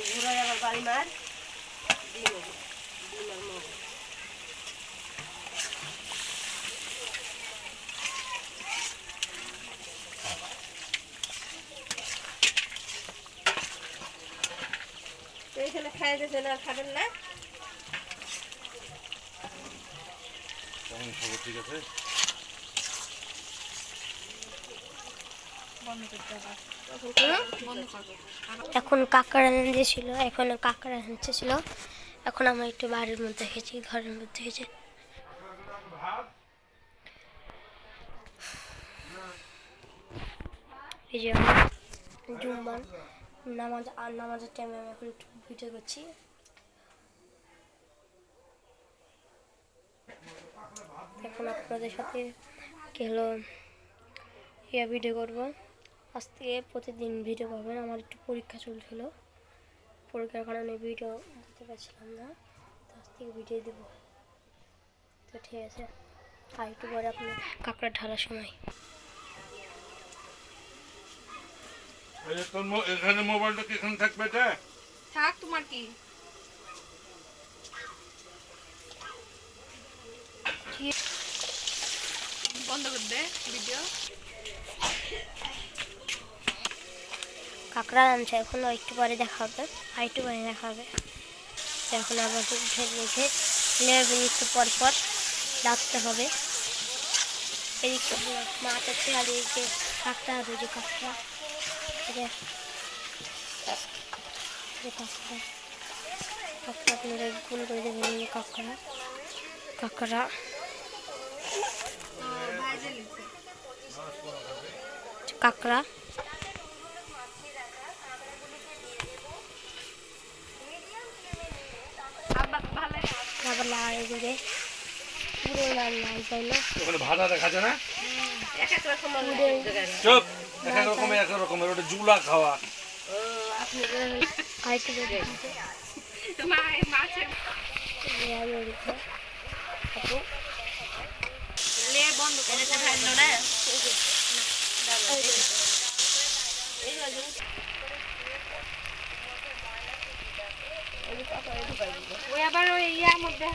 ঘুরাই আবার বাড়ি মার ডিম আর মগ এখানে খাই দিতে না খাবেন না ঠিক আছে এখন কাঁকড়া রাঁধতে ছিল এখনো কাঁকড়া রাঁধতে ছিল এখন আমরা একটু বাড়ির মধ্যে গেছি ঘরের মধ্যে গেছি এই যে জুম্মার নামাজের টাইমে আমি এখন একটু ভিডিও করছি এখন আপনাদের সাথে কি হলো ভিডিও করবো আজ থেকে প্রতিদিন ভিডিও পাবেন আমার একটু পরীক্ষা চলছিল পরীক্ষার কারণে ভিডিও দিতে পারছিলাম না তো আজ থেকে ভিডিও দেব তো ঠিক আছে আর একটু পরে আপনার কাঁকড়া ঢালার সময় এখানে মোবাইলটা কি এখানে থাকবে এটা থাক তোমার কি বন্ধ করে দে ভিডিও কাঁকড়া আনছে এখন একটু পরে দেখা হবে আর একটু পরে দেখা হবে এখন আবার উঠে রেখে নেবে একটু পর পর রাখতে হবে এদিকে মাছ আছে আর এদিকে কাঁকড়া আছে যে কাঁকড়া কাঁকড়া আপনারা গুণ করে দেবেন কাঁকড়া কাঁকড়া কাঁকড়া আবার লাল দিকে পুরো লাল লাল তাই না ওখানে ভাজা দেখা যায় না চুপ এক রকমের ওটা জুলা খাওয়া আরেকটু বন্ধ করে না ওই আবার ওই ইয়ার মধ্যে